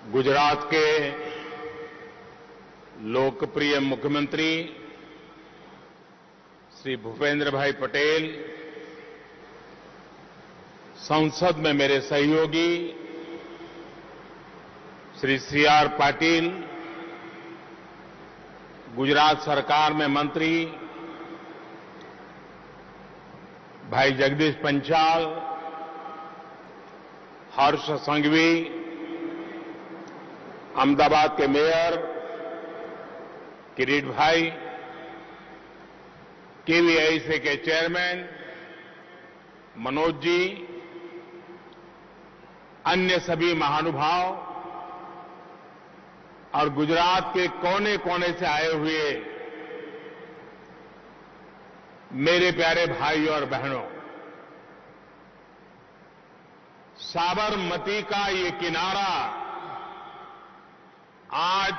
गुजरात के लोकप्रिय मुख्यमंत्री श्री भूपेंद्र भाई पटेल, संसद में मेरे सहयोगी श्री सी.आर. पाटिल, गुजरात सरकार में मंत्री भाई जगदीश पंचाल, हर्ष संघवी, अहमदाबाद के मेयर किरीट भाई, केवीआईसी के चेयरमैन मनोज जी, अन्य सभी महानुभाव और गुजरात के कोने कोने से आए हुए मेरे प्यारे भाइयों और बहनों, साबरमती का ये किनारा आज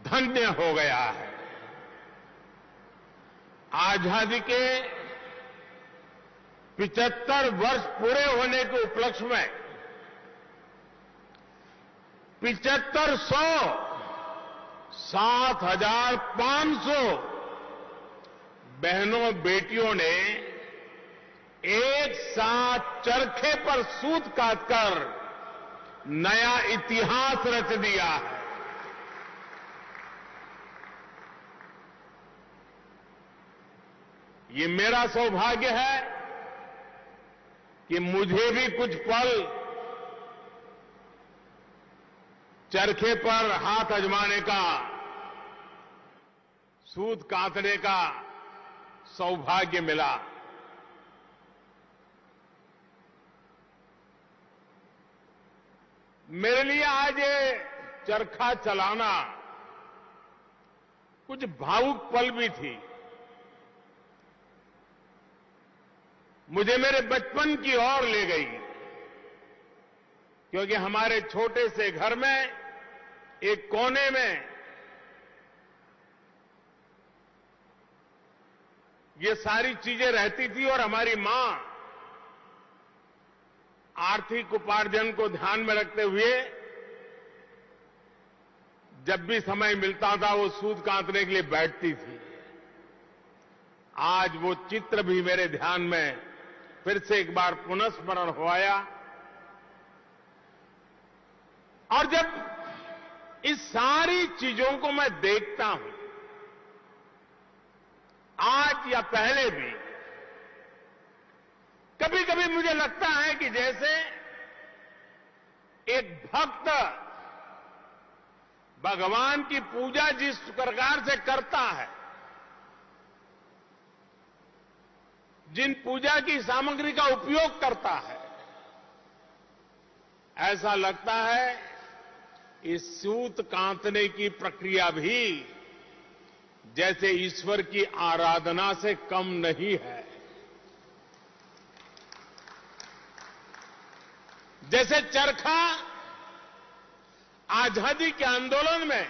धन्य हो गया है। आजादी के 75 वर्ष पूरे होने के उपलक्ष्य में 7500 7,500 बहनों बेटियों ने एक साथ चरखे पर सूत काटकर नया इतिहास रच दिया है। ये मेरा सौभाग्य है कि मुझे भी कुछ पल चरखे पर हाथ आजमाने का, सूत काटने का सौभाग्य मिला। मेरे लिए आज ये चरखा चलाना कुछ भावुक पल भी थी। मुझे मेरे बचपन की ओर ले गई, क्योंकि हमारे छोटे से घर में एक कोने में ये सारी चीजें रहती थी और हमारी मां आर्थिक उपार्जन को ध्यान में रखते हुए जब भी समय मिलता था वो सूत काटने के लिए बैठती थी। आज वो चित्र भी मेरे ध्यान में फिर से एक बार पुनस्मरण हो आया। और जब इस सारी चीजों को मैं देखता हूं, आज या पहले भी, कभी कभी मुझे लगता है कि जैसे एक भक्त भगवान की पूजा जिस प्रकार से करता है, जिन पूजा की सामग्री का उपयोग करता है, ऐसा लगता है इस सूत काटने की प्रक्रिया भी जैसे ईश्वर की आराधना से कम नहीं है। जैसे चरखा आजादी के आंदोलन में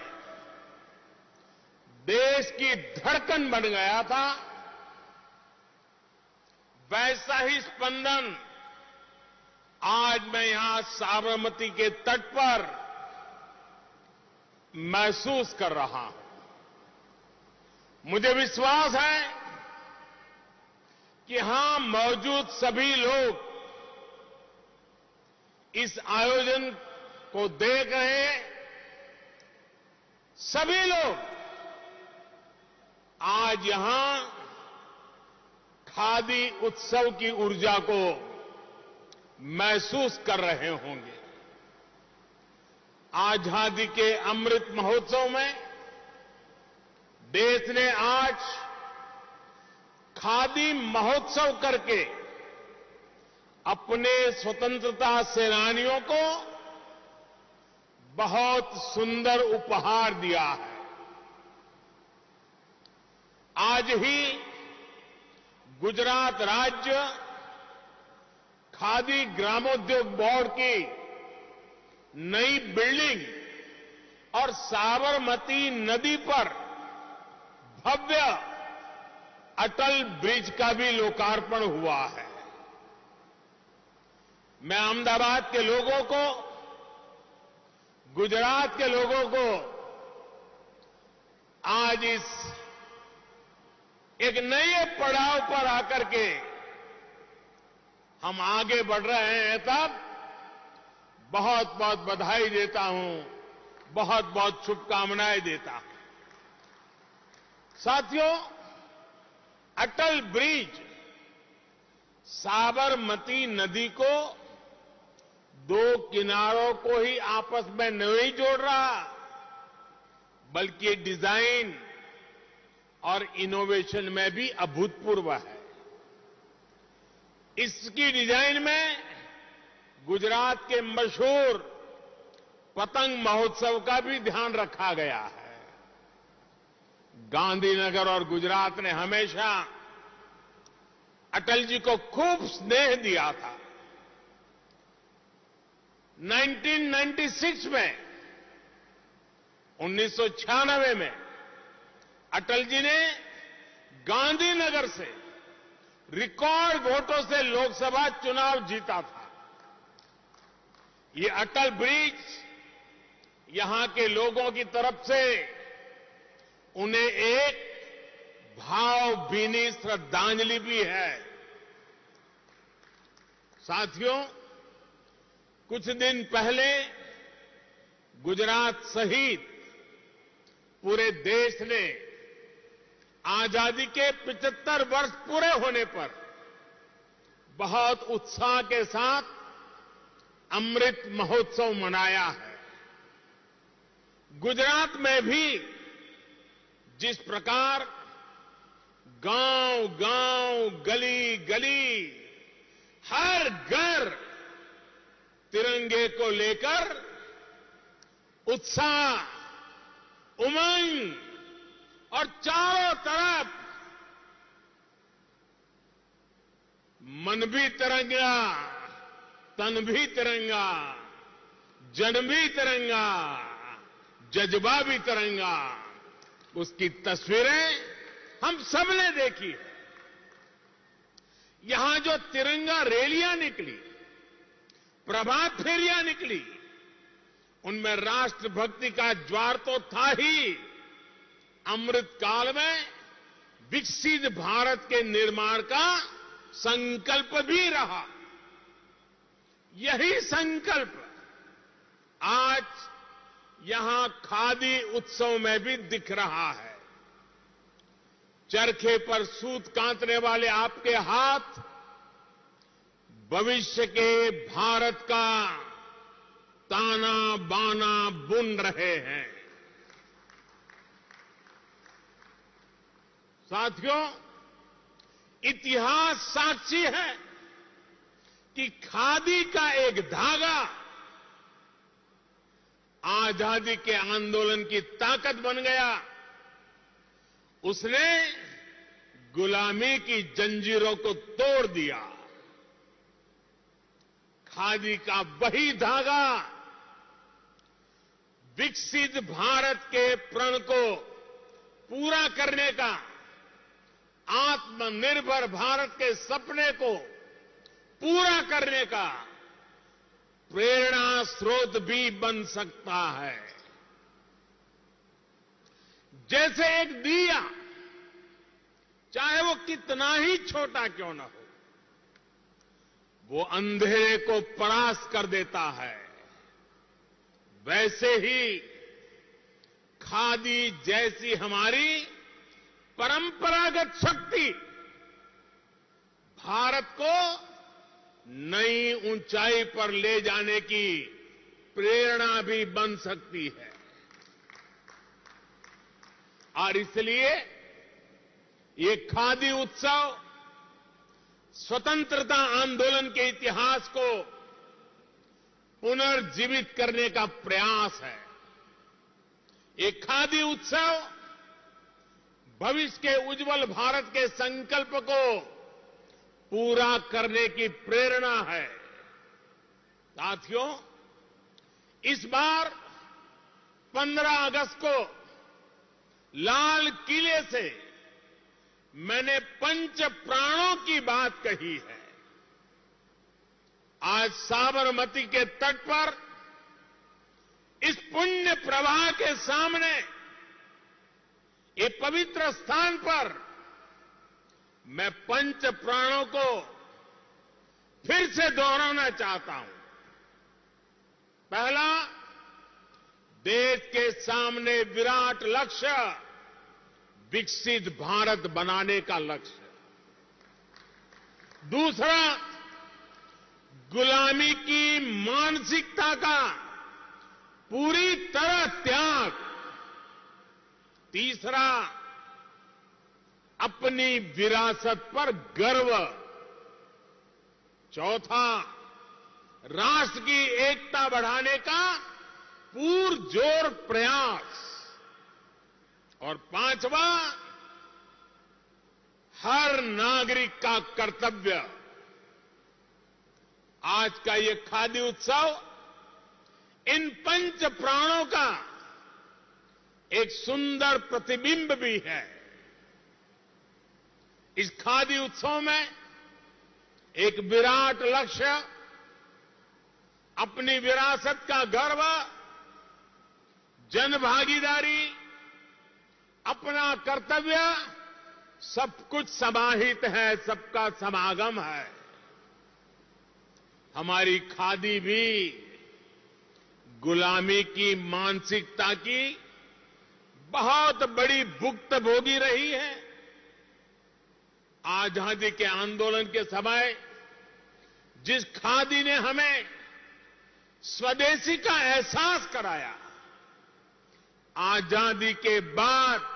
देश की धड़कन बन गया था, वैसा ही स्पंदन आज मैं यहां साबरमती के तट पर महसूस कर रहा हूं। मुझे विश्वास है कि यहां मौजूद सभी लोग इस आयोजन को देख रहे सभी लोग आज यहां खादी उत्सव की ऊर्जा को महसूस कर रहे होंगे। आजादी के अमृत महोत्सव में देश ने आज खादी महोत्सव करके अपने स्वतंत्रता सेनानियों को बहुत सुंदर उपहार दिया है। आज ही गुजरात राज्य खादी ग्रामोद्योग बोर्ड की नई बिल्डिंग और साबरमती नदी पर भव्य अटल ब्रिज का भी लोकार्पण हुआ है। मैं अहमदाबाद के लोगों को गुजरात के लोगों को आज इस एक नए पड़ाव पर आकर के हम आगे बढ़ रहे हैं, तब बहुत बहुत बधाई देता हूं, बहुत बहुत शुभकामनाएं देता हूं। साथियों, अटल ब्रिज साबरमती नदी को दो किनारों को ही आपस में नहीं जोड़ रहा, बल्कि डिजाइन और इनोवेशन में भी अभूतपूर्व है। इसकी डिजाइन में गुजरात के मशहूर पतंग महोत्सव का भी ध्यान रखा गया है। गांधीनगर और गुजरात ने हमेशा अटल जी को खूब स्नेह दिया था। 1996 में 1996 में अटल जी ने गांधीनगर से रिकॉर्ड वोटों से लोकसभा चुनाव जीता था। ये अटल ब्रिज यहां के लोगों की तरफ से उन्हें एक भावभीनी श्रद्धांजलि भी है। साथियों, कुछ दिन पहले गुजरात सहित पूरे देश ने आजादी के 75 वर्ष पूरे होने पर बहुत उत्साह के साथ अमृत महोत्सव मनाया है। गुजरात में भी जिस प्रकार गांव गांव, गली गली, हर घर तिरंगे को लेकर उत्साह, उमंग और चारों तरफ मन भी तिरंगा, तन भी तिरंगा, जन भी तिरंगा, जज्बा भी तिरंगा, उसकी तस्वीरें हम सबने देखी है। यहां जो तिरंगा रैलियां निकली, प्रभात फेरियां निकली, उनमें राष्ट्रभक्ति का ज्वार तो था ही, अमृत काल में विकसित भारत के निर्माण का संकल्प भी रहा। यही संकल्प आज यहां खादी उत्सव में भी दिख रहा है। चरखे पर सूत कातने वाले आपके हाथ भविष्य के भारत का ताना बाना बुन रहे हैं। साथियों, इतिहास साक्षी है कि खादी का एक धागा आजादी के आंदोलन की ताकत बन गया। उसने गुलामी की जंजीरों को तोड़ दिया। खादी का वही धागा विकसित भारत के प्रण को पूरा करने का, आत्मनिर्भर भारत के सपने को पूरा करने का प्रेरणा स्रोत भी बन सकता है। जैसे एक दिया, चाहे वो कितना ही छोटा क्यों न हो, वो अंधेरे को परास्त कर देता है। वैसे ही खादी जैसी हमारी परंपरागत शक्ति भारत को नई ऊंचाई पर ले जाने की प्रेरणा भी बन सकती है। और इसलिए ये खादी उत्सव स्वतंत्रता आंदोलन के इतिहास को पुनर्जीवित करने का प्रयास है। ये खादी उत्सव भविष्य के उज्जवल भारत के संकल्प को पूरा करने की प्रेरणा है। साथियों, इस बार 15 अगस्त को लाल किले से मैंने पंच प्राणों की बात कही है। आज साबरमती के तट पर इस पुण्य प्रवाह के सामने, ये पवित्र स्थान पर मैं पंच प्राणों को फिर से दोहराना चाहता हूं। पहला, देश के सामने विराट लक्ष्य, विकसित भारत बनाने का लक्ष्य। दूसरा, गुलामी की मानसिकता का पूरी तरह त्याग। तीसरा, अपनी विरासत पर गर्व। चौथा, राष्ट्र की एकता बढ़ाने का पुरजोर प्रयास। और पांचवा, हर नागरिक का कर्तव्य। आज का ये खादी उत्सव इन पंच प्राणों का एक सुंदर प्रतिबिंब भी है। इस खादी उत्सव में एक विराट लक्ष्य, अपनी विरासत का गर्व, जनभागीदारी, अपना कर्तव्य, सब कुछ समाहित है, सबका समागम है। हमारी खादी भी गुलामी की मानसिकता की बहुत बड़ी भुक्तभोगी रही है। आजादी के आंदोलन के समय जिस खादी ने हमें स्वदेशी का एहसास कराया, आजादी के बाद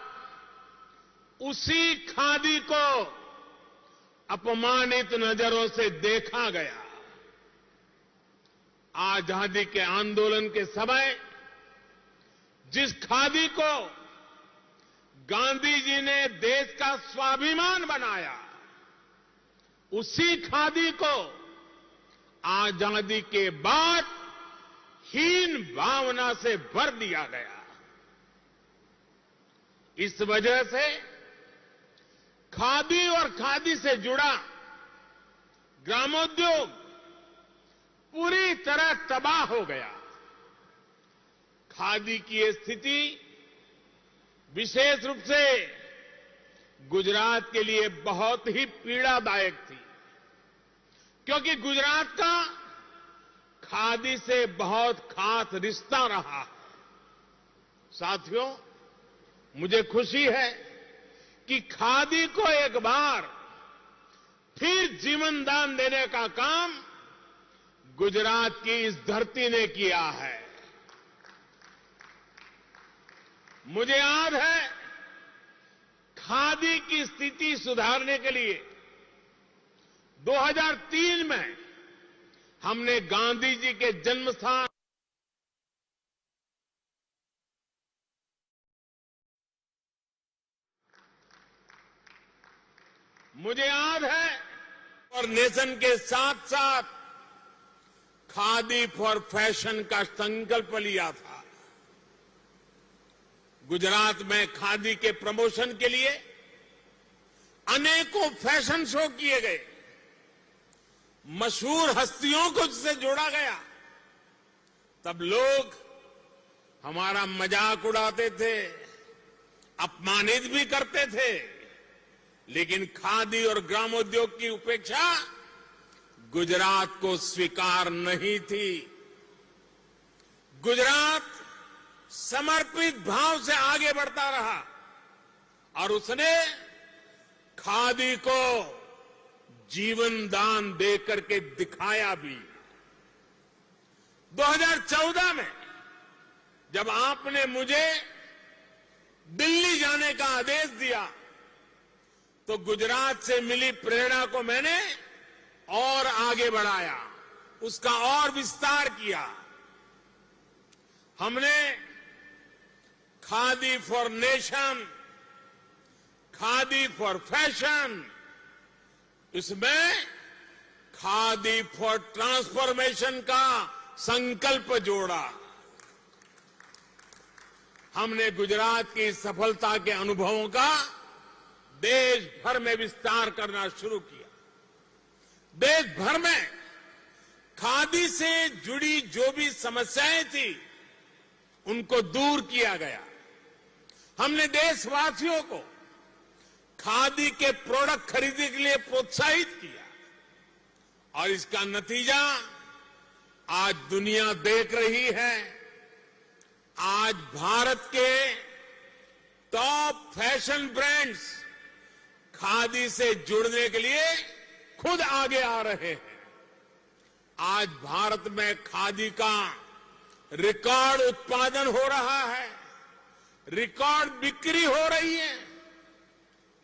उसी खादी को अपमानित नजरों से देखा गया। आजादी के आंदोलन के समय जिस खादी को गांधी जी ने देश का स्वाभिमान बनाया, उसी खादी को आजादी के बाद हीन भावना से भर दिया गया। इस वजह से खादी और खादी से जुड़ा ग्रामोद्योग पूरी तरह तबाह हो गया। खादी की ये स्थिति विशेष रूप से गुजरात के लिए बहुत ही पीड़ादायक थी, क्योंकि गुजरात का खादी से बहुत खास रिश्ता रहा है। साथियों, मुझे खुशी है कि खादी को एक बार फिर जीवन दान देने का काम गुजरात की इस धरती ने किया है। मुझे याद है, खादी की स्थिति सुधारने के लिए 2003 में हमने गांधी जी के जन्म स्थान मुझे याद है और नेशन के साथ साथ खादी फॉर फैशन का संकल्प लिया था। गुजरात में खादी के प्रमोशन के लिए अनेकों फैशन शो किए गए, मशहूर हस्तियों को इससे जोड़ा गया। तब लोग हमारा मजाक उड़ाते थे, अपमानित भी करते थे, लेकिन खादी और ग्रामोद्योग की उपेक्षा गुजरात को स्वीकार नहीं थी। गुजरात समर्पित भाव से आगे बढ़ता रहा और उसने खादी को जीवन दान दे करके दिखाया भी। 2014 में जब आपने मुझे दिल्ली जाने का आदेश दिया, तो गुजरात से मिली प्रेरणा को मैंने और आगे बढ़ाया, उसका और विस्तार किया। हमने khadi for nation, khadi for fashion, इसमें खादी फॉर ट्रांसफॉर्मेशन का संकल्प जोड़ा। हमने गुजरात की सफलता के अनुभवों का देश भर में विस्तार करना शुरू किया। देश भर में खादी से जुड़ी जो भी समस्याएं थी, उनको दूर किया गया। हमने देशवासियों को खादी के प्रोडक्ट खरीदने के लिए प्रोत्साहित किया और इसका नतीजा आज दुनिया देख रही है। आज भारत के टॉप फैशन ब्रांड्स खादी से जुड़ने के लिए खुद आगे आ रहे हैं। आज भारत में खादी का रिकॉर्ड उत्पादन हो रहा है, रिकॉर्ड बिक्री हो रही है।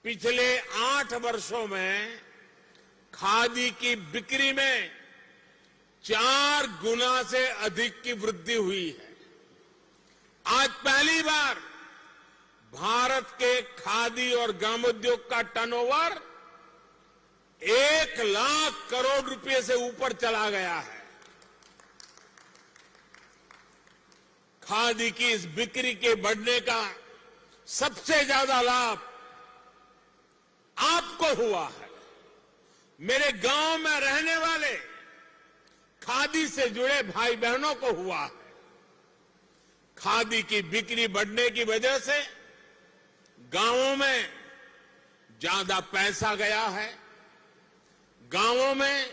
पिछले 8 वर्षों में खादी की बिक्री में 4 गुना से अधिक की वृद्धि हुई है। आज पहली बार भारत के खादी और ग्रामोद्योग का टर्नओवर 1 लाख करोड़ रुपए से ऊपर चला गया है। खादी की इस बिक्री के बढ़ने का सबसे ज्यादा लाभ आपको हुआ है। मेरे गांव में रहने वाले खादी से जुड़े भाई बहनों को हुआ है। खादी की बिक्री बढ़ने की वजह से गांवों में ज्यादा पैसा गया है, गांवों में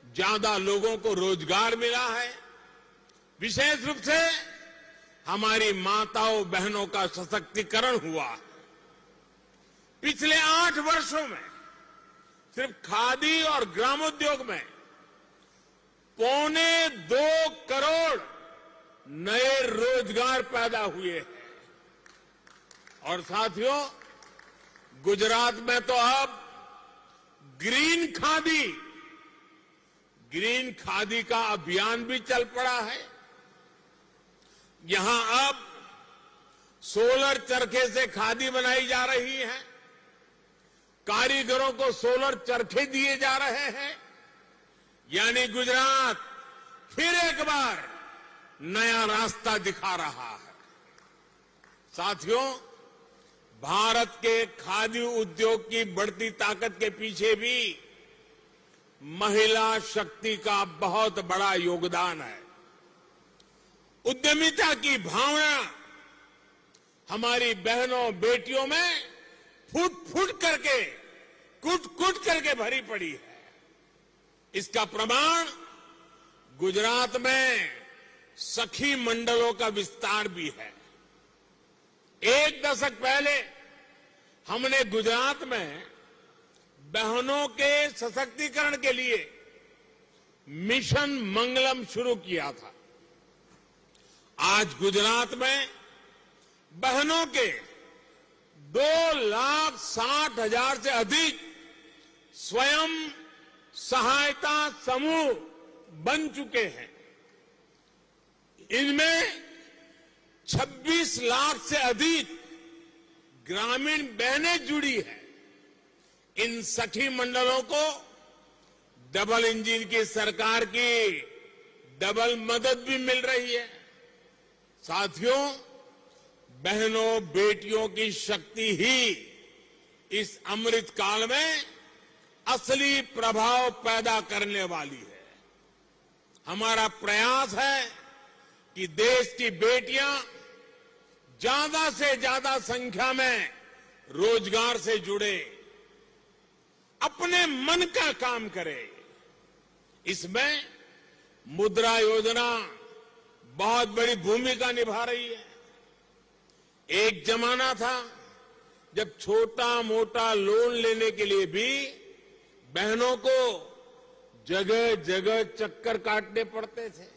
ज्यादा लोगों को रोजगार मिला है। विशेष रूप से हमारी माताओं बहनों का सशक्तिकरण हुआ है। पिछले 8 वर्षों में सिर्फ खादी और ग्रामोद्योग में 2.25 करोड़ नए रोजगार पैदा हुए हैं। और साथियों, गुजरात में तो अब ग्रीन खादी का अभियान भी चल पड़ा है। यहां अब सोलर चरखे से खादी बनाई जा रही है, कारीगरों को सोलर चरखे दिए जा रहे हैं। यानी गुजरात फिर एक बार नया रास्ता दिखा रहा है। साथियों, भारत के खादी उद्योग की बढ़ती ताकत के पीछे भी महिला शक्ति का बहुत बड़ा योगदान है। उद्यमिता की भावना हमारी बहनों बेटियों में फुट करके भरी पड़ी है। इसका प्रमाण गुजरात में सखी मंडलों का विस्तार भी है। 1 दशक पहले हमने गुजरात में बहनों के सशक्तिकरण के लिए मिशन मंगलम शुरू किया था। आज गुजरात में बहनों के 2,60,000 से अधिक स्वयं सहायता समूह बन चुके हैं। इनमें 26 लाख से अधिक ग्रामीण बहनें जुड़ी हैं। इन सखी मंडलों को डबल इंजन की सरकार की डबल मदद भी मिल रही है। साथियों, बहनों बेटियों की शक्ति ही इस अमृत काल में असली प्रभाव पैदा करने वाली है। हमारा प्रयास है कि देश की बेटियां ज्यादा से ज्यादा संख्या में रोजगार से जुड़े, अपने मन का काम करें। इसमें मुद्रा योजना बहुत बड़ी भूमिका निभा रही है। एक जमाना था जब छोटा मोटा लोन लेने के लिए भी बहनों को जगह जगह चक्कर काटने पड़ते थे।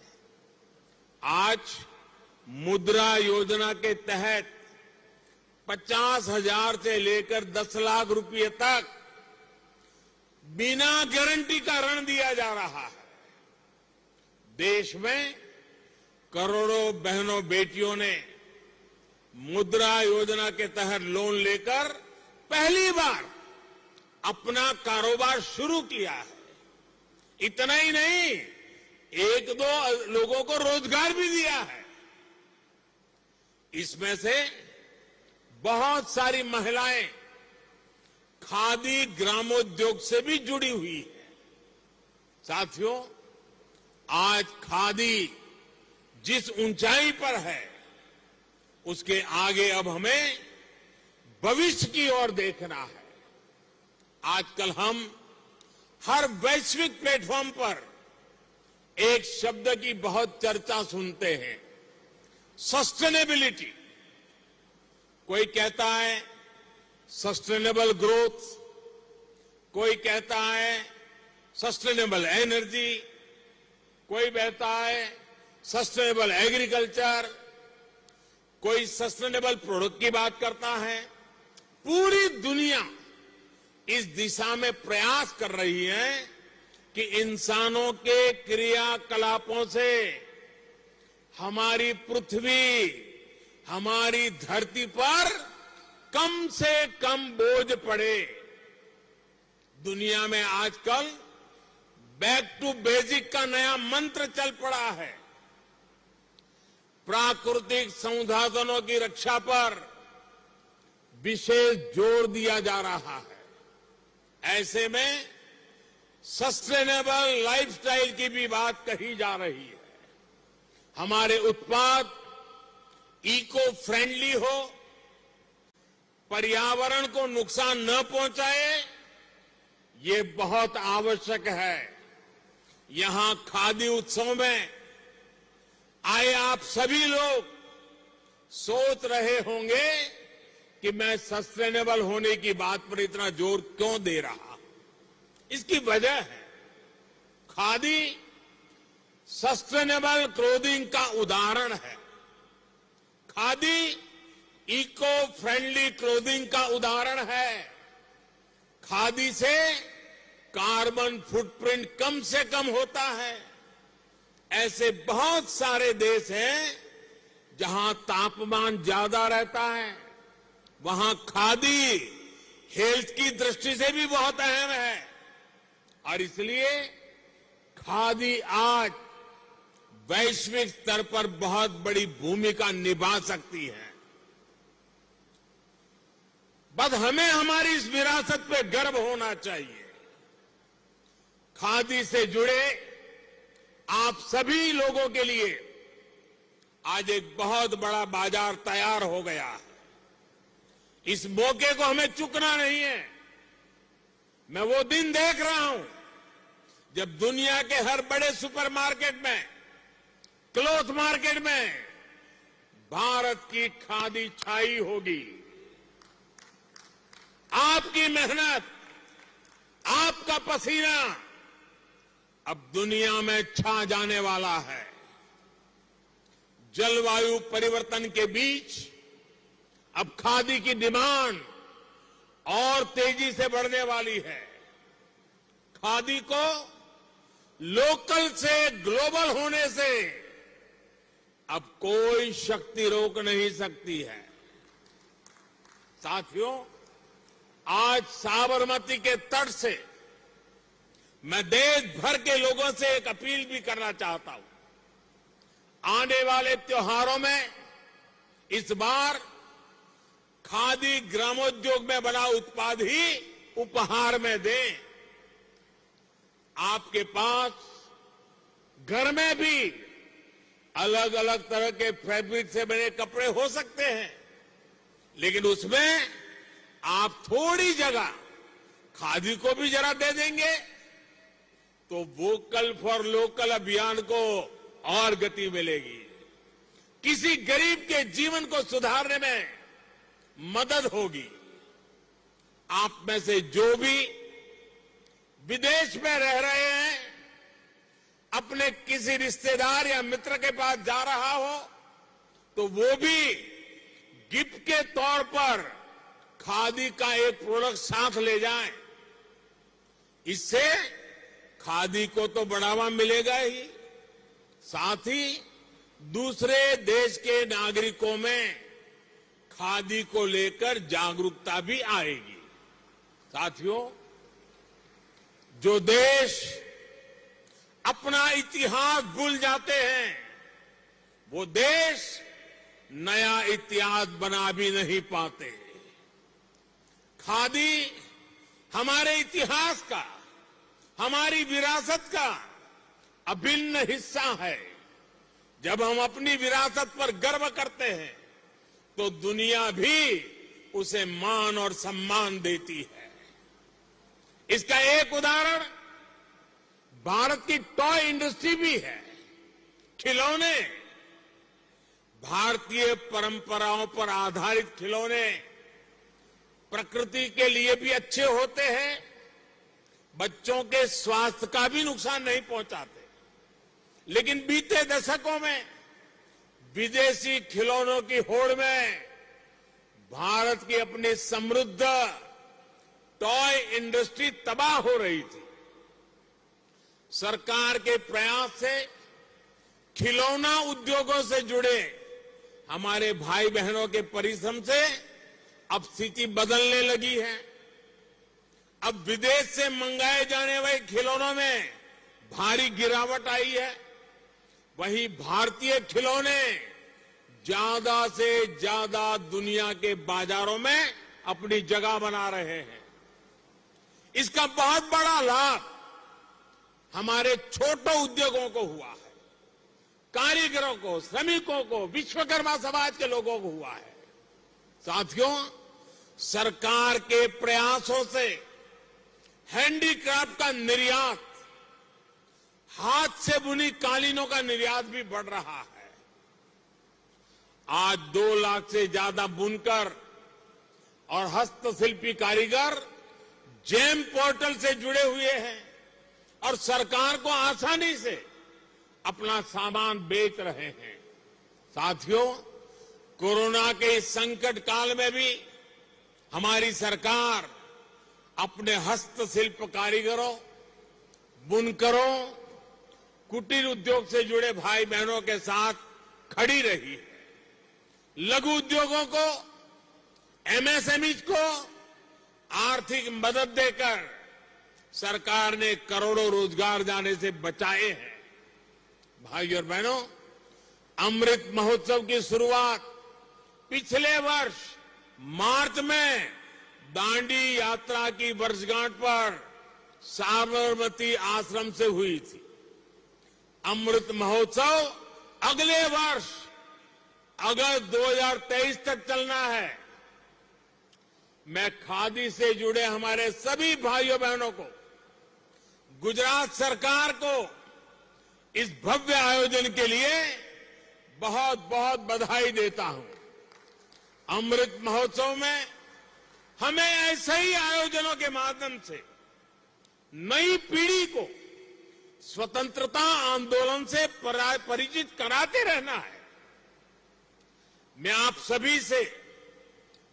आज मुद्रा योजना के तहत 50,000 से लेकर 10 लाख रुपए तक बिना गारंटी का ऋण दिया जा रहा है। देश में करोड़ों बहनों बेटियों ने मुद्रा योजना के तहत लोन लेकर पहली बार अपना कारोबार शुरू किया है। इतना ही नहीं, 1-2 लोगों को रोजगार भी दिया है। इसमें से बहुत सारी महिलाएं खादी ग्रामोद्योग से भी जुड़ी हुई है। साथियों, आज खादी जिस ऊंचाई पर है, उसके आगे अब हमें भविष्य की ओर देखना है। आजकल हम हर वैश्विक प्लेटफॉर्म पर एक शब्द की बहुत चर्चा सुनते हैं, सस्टेनेबिलिटी। कोई कहता है सस्टेनेबल ग्रोथ, कोई कहता है सस्टेनेबल एनर्जी, कोई कहता है सस्टेनेबल एग्रीकल्चर, कोई सस्टेनेबल प्रोडक्ट की बात करता है। पूरी दुनिया इस दिशा में प्रयास कर रही है कि इंसानों के क्रियाकलापों से हमारी पृथ्वी, हमारी धरती पर कम से कम बोझ पड़े। दुनिया में आजकल बैक टू बेसिक का नया मंत्र चल पड़ा है। प्राकृतिक संसाधनों की रक्षा पर विशेष जोर दिया जा रहा है। ऐसे में सस्टेनेबल लाइफस्टाइल की भी बात कही जा रही है। हमारे उत्पाद इको फ्रेंडली हो, पर्यावरण को नुकसान न पहुंचाए, ये बहुत आवश्यक है। यहां खादी उत्सव में आए आप सभी लोग सोच रहे होंगे कि मैं सस्टेनेबल होने की बात पर इतना जोर क्यों दे रहा। इसकी वजह है खादी सस्टेनेबल क्लोथिंग का उदाहरण है। खादी इको फ्रेंडली क्लोथिंग का उदाहरण है। खादी से कार्बन फुटप्रिंट कम से कम होता है। ऐसे बहुत सारे देश हैं जहां तापमान ज्यादा रहता है, वहां खादी हेल्थ की दृष्टि से भी बहुत अहम है। और इसलिए खादी आज वैश्विक स्तर पर बहुत बड़ी भूमिका निभा सकती है। बस हमें हमारी इस विरासत पे गर्व होना चाहिए। खादी से जुड़े आप सभी लोगों के लिए आज एक बहुत बड़ा बाजार तैयार हो गया है। इस मौके को हमें चूकना नहीं है। मैं वो दिन देख रहा हूं जब दुनिया के हर बड़े सुपरमार्केट में, क्लॉथ मार्केट में भारत की खादी छाई होगी। आपकी मेहनत, आपका पसीना अब दुनिया में छा जाने वाला है। जलवायु परिवर्तन के बीच अब खादी की डिमांड और तेजी से बढ़ने वाली है। खादी को लोकल से ग्लोबल होने से अब कोई शक्ति रोक नहीं सकती है। साथियों, आज साबरमती के तट से मैं देश भर के लोगों से एक अपील भी करना चाहता हूं। आने वाले त्योहारों में इस बार खादी ग्रामोद्योग में बना उत्पाद ही उपहार में दें। आपके पास घर में भी अलग अलग तरह के फैब्रिक से बने कपड़े हो सकते हैं, लेकिन उसमें आप थोड़ी जगह खादी को भी जरा दे देंगे तो वोकल फॉर लोकल अभियान को और गति मिलेगी। किसी गरीब के जीवन को सुधारने में मदद होगी। आप में से जो भी विदेश में रह रहे हैं, अपने किसी रिश्तेदार या मित्र के पास जा रहा हो तो वो भी गिफ्ट के तौर पर खादी का एक प्रोडक्ट साथ ले जाएं। इससे खादी को तो बढ़ावा मिलेगा ही, साथ ही दूसरे देश के नागरिकों में खादी को लेकर जागरूकता भी आएगी। साथियों, जो देश अपना इतिहास भूल जाते हैं, वो देश नया इतिहास बना भी नहीं पाते। खादी हमारे इतिहास का, हमारी विरासत का अभिन्न हिस्सा है। जब हम अपनी विरासत पर गर्व करते हैं, तो दुनिया भी उसे मान और सम्मान देती है। इसका एक उदाहरण भारत की टॉय इंडस्ट्री भी है। खिलौने, भारतीय परंपराओं पर आधारित खिलौने प्रकृति के लिए भी अच्छे होते हैं, बच्चों के स्वास्थ्य का भी नुकसान नहीं पहुंचाते। लेकिन बीते दशकों में विदेशी खिलौनों की होड़ में भारत की अपनी समृद्ध टॉय इंडस्ट्री तबाह हो रही थी। सरकार के प्रयास से खिलौना उद्योगों से जुड़े हमारे भाई बहनों के परिश्रम से अब स्थिति बदलने लगी है। अब विदेश से मंगाए जाने वाले खिलौनों में भारी गिरावट आई है। वहीं भारतीय खिलौने ज्यादा से ज्यादा दुनिया के बाजारों में अपनी जगह बना रहे हैं। इसका बहुत बड़ा लाभ हमारे छोटे उद्योगों को हुआ है, कारीगरों को, श्रमिकों को, विश्वकर्मा समाज के लोगों को हुआ है। साथियों, सरकार के प्रयासों से हैंडीक्राफ्ट का निर्यात, हाथ से बुनी कालीनों का निर्यात भी बढ़ रहा है। आज 2 लाख से ज्यादा बुनकर और हस्तशिल्पी कारीगर जेम पोर्टल से जुड़े हुए हैं और सरकार को आसानी से अपना सामान बेच रहे हैं। साथियों, कोरोना के इस संकट काल में भी हमारी सरकार अपने हस्तशिल्प कारीगरों, बुनकरों, कुटीर उद्योग से जुड़े भाई बहनों के साथ खड़ी रही है। लघु उद्योगों को, एमएसएमईज को आर्थिक मदद देकर सरकार ने करोड़ों रोजगार जाने से बचाए हैं। भाइयों और बहनों, अमृत महोत्सव की शुरुआत पिछले वर्ष मार्च में दांडी यात्रा की वर्षगांठ पर साबरमती आश्रम से हुई थी। अमृत महोत्सव अगले वर्ष अगस्त 2023 तक चलना है। मैं खादी से जुड़े हमारे सभी भाइयों बहनों को, गुजरात सरकार को इस भव्य आयोजन के लिए बहुत बहुत बधाई देता हूं। अमृत महोत्सव में हमें ऐसे ही आयोजनों के माध्यम से नई पीढ़ी को स्वतंत्रता आंदोलन से परिचित कराते रहना है। मैं आप सभी से,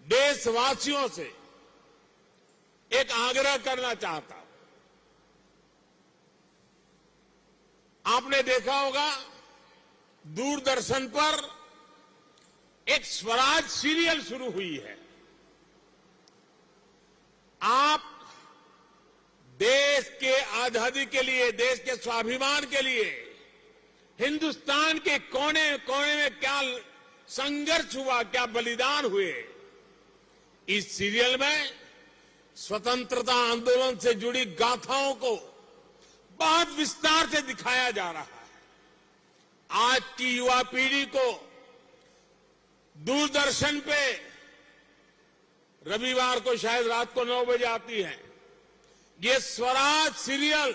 देशवासियों से एक आग्रह करना चाहता हूं। आपने देखा होगा दूरदर्शन पर एक स्वराज सीरियल शुरू हुई है। आप देश के आजादी के लिए, देश के स्वाभिमान के लिए हिंदुस्तान के कोने कोने में क्या संघर्ष हुआ, क्या बलिदान हुए, इस सीरियल में स्वतंत्रता आंदोलन से जुड़ी गाथाओं को बहुत विस्तार से दिखाया जा रहा है। आज की युवा पीढ़ी को दूरदर्शन पे रविवार को शायद रात को 9 बजे आती है, ये स्वराज सीरियल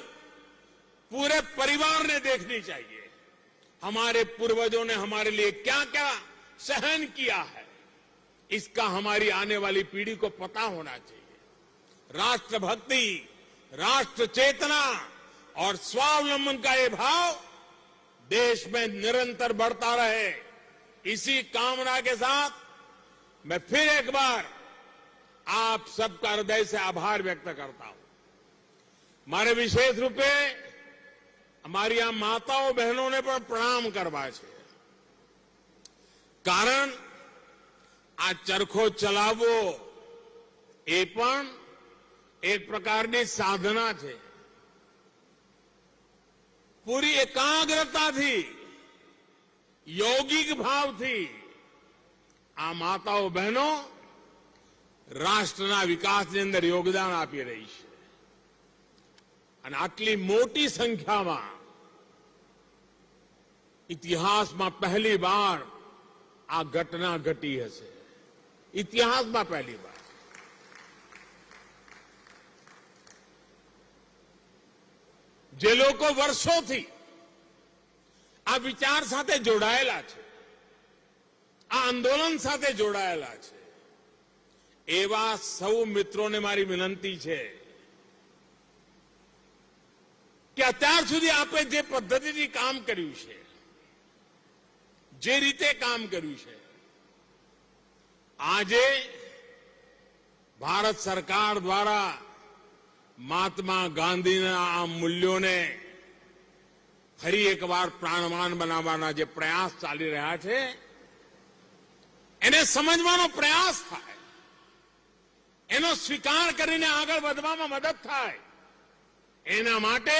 पूरे परिवार ने देखनी चाहिए। हमारे पूर्वजों ने हमारे लिए क्या क्या सहन किया है, इसका हमारी आने वाली पीढ़ी को पता होना चाहिए। राष्ट्रभक्ति, राष्ट्र चेतना और स्वावलंबन का ये भाव देश में निरंतर बढ़ता रहे, इसी कामना के साथ मैं फिर एक बार आप सबका हृदय से आभार व्यक्त करता हूं। मारे विशेष रूपे અમારી આ માતાઓ બહેનોને પણ પ્રણામ કરવા છે, કારણ આ ચરખો ચલાવવો એ પણ એક પ્રકારની સાધના છે। પૂરી એકાગ્રતાથી, यौगिक भावથી આ માતાઓ બહેનો રાષ્ટ્રના વિકાસની અંદર યોગદાન આપી રહી છે અને આટલી મોટી સંખ્યામાં ઇતિહાસમાં પહેલી વાર આ ઘટના ઘટી હશે। ઇતિહાસમાં પહેલી વાર. જે લોકો વર્ષોથી આ વિચાર સાથે જોડાયેલા છે, આ આંદોલન સાથે જોડાયેલા છે, એવા સૌ મિત્રોને મારી વિનંતી છે કે અત્યાર સુધી આપણે જે પદ્ધતિથી કામ કર્યું છે, જે રીતે કામ કર્યું છે, આજે ભારત સરકાર દ્વારા મહાત્મા ગાંધીના આ મૂલ્યોને ફરી એકવાર પ્રાણવાન બનાવવાના જે પ્રયાસ ચાલી રહ્યા છે, એને સમજવાનો પ્રયાસ થાય, એનો સ્વીકાર કરીને આગળ વધવામાં મદદ થાય. એના માટે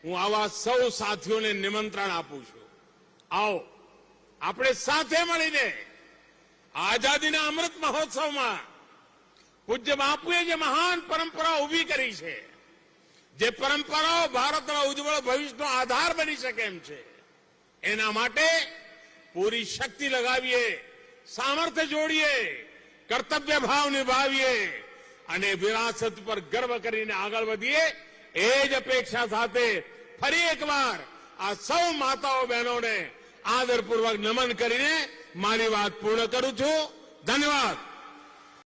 હું આવા સૌ સાથીઓને નિમંત્રણ આપું છું. આવો આપણે સાથે મળીને આઝાદીના અમૃત મહોત્સવમાં પૂજ્ય બાપુએ જે મહાન પરંપરા ઉભી કરી છે, જે પરંપરાઓ ભારતના ઉજ્જવળ ભવિષ્યનો આધાર બની શકે એમ છે, એના માટે પૂરી શક્તિ લગાવીએ, સામર્થ્ય જોડીએ, કર્તવ્ય ભાવ નિભાવીએ અને વિરાસત પર ગર્વ કરીને આગળ વધીએ. એ જ અપેક્ષા સાથે ફરી એકવાર આ સૌ માતાઓ બહેનોને આદરપૂર્વક નમન કરીને મારી વાત પૂર્ણ કરું છું. ધન્યવાદ.